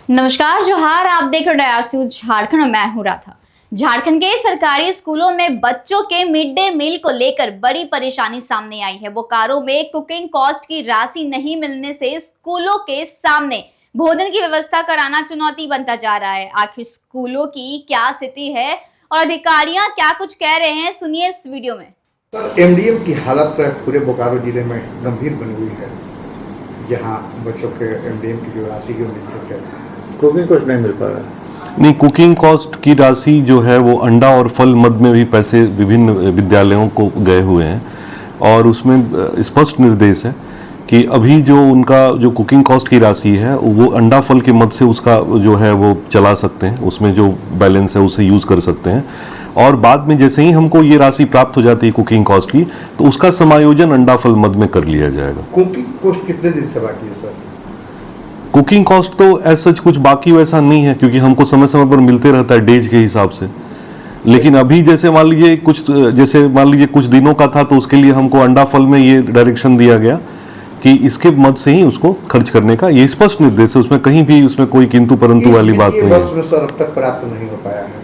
नमस्कार, जोहार। आप देख रहे हैं झारखंड और मैं हूं राधा। झारखंड के सरकारी स्कूलों में बच्चों के मिड डे मील को लेकर बड़ी परेशानी सामने आई है। बोकारो में कुकिंग कॉस्ट की राशि नहीं मिलने से स्कूलों के सामने भोजन की व्यवस्था कराना चुनौती बनता जा रहा है। आखिर स्कूलों की क्या स्थिति है और अधिकारियां क्या कुछ कह रहे हैं, सुनिए इस वीडियो में। सर, एमडीएम की हालत पूरे बोकारो जिले में गंभीर बनी हुई है, जहां बच्चों के एमडीएम की जो राशि जो मिलती है कुकिंग कॉस्ट नहीं मिल पा रहा है। नहीं, कुकिंग कॉस्ट की राशि जो है वो अंडा और फल मद में भी पैसे विभिन्न विद्यालयों को गए हुए हैं और उसमें स्पष्ट निर्देश है कि अभी जो उनका जो कुकिंग कॉस्ट की राशि है वो अंडा फल के मद से उसका जो है वो चला सकते हैं, उसमें जो बैलेंस है उसे यूज़ कर सकते हैं और बाद में जैसे ही हमको ये राशि प्राप्त हो जाती है कुकिंग कॉस्ट की तो उसका समायोजन अंडा फल मद में कर लिया जाएगा। कुकिंग कॉस्ट कितने दिन से बाकी है सर? कुकिंग कॉस्ट तो ऐसा कुछ बाकी वैसा नहीं है क्योंकि हमको समय समय पर मिलते रहता है डेज के हिसाब से। लेकिन अभी जैसे मान लीजिए कुछ दिनों का था तो उसके लिए हमको अंडा फल में ये डायरेक्शन दिया गया कि इसके मद से ही उसको खर्च करने का ये स्पष्ट निर्देश है, उसमें कहीं भी उसमें कोई किंतु परंतु वाली बात नहीं है। वर्ष में सर अब तक प्राप्त नहीं हो पाया है।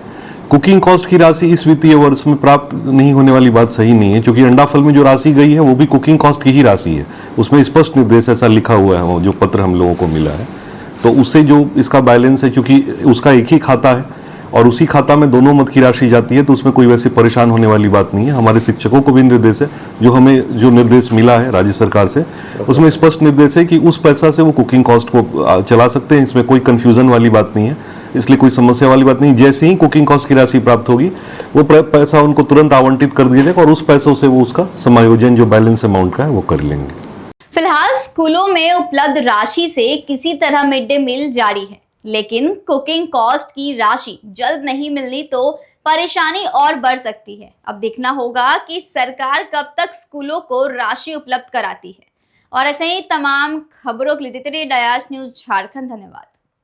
कुकिंग कॉस्ट की राशि इस वित्तीय वर्ष में प्राप्त नहीं होने वाली बात सही नहीं है क्योंकि अंडा फल में जो राशि गई है वो भी कुकिंग कॉस्ट की ही राशि है, उसमें स्पष्ट निर्देश ऐसा लिखा हुआ है जो पत्र हम लोगों को मिला है। तो उससे जो इसका बैलेंस है, क्योंकि उसका एक ही खाता है और उसी खाता में दोनों मद की राशि जाती है तो उसमें कोई वैसे परेशान होने वाली बात नहीं है। हमारे शिक्षकों को भी निर्देश है, जो हमें जो निर्देश मिला है राज्य सरकार से उसमें स्पष्ट निर्देश है कि उस पैसा से वो कुकिंग कॉस्ट को चला सकते हैं, इसमें कोई कंफ्यूजन वाली बात नहीं है, इसलिए कोई समस्या वाली बात नहीं। जैसे ही कुकिंग कॉस्ट की राशि प्राप्त होगी वो पैसा उनको तुरंत आवंटित कर दिया जाएगा और उस पैसों से वो उसका समायोजन जो बैलेंस अमाउंट का है वो कर लेंगे। फिलहाल स्कूलों में उपलब्ध राशि से किसी तरह मिड डे मील जारी है, लेकिन कुकिंग कॉस्ट की राशि जल्द नहीं मिलनी तो परेशानी और बढ़ सकती है। अब देखना होगा कि सरकार कब तक स्कूलों को राशि उपलब्ध कराती है। और ऐसे ही तमाम खबरों के लिए देखते रहिए डायास न्यूज़ झारखंड। धन्यवाद।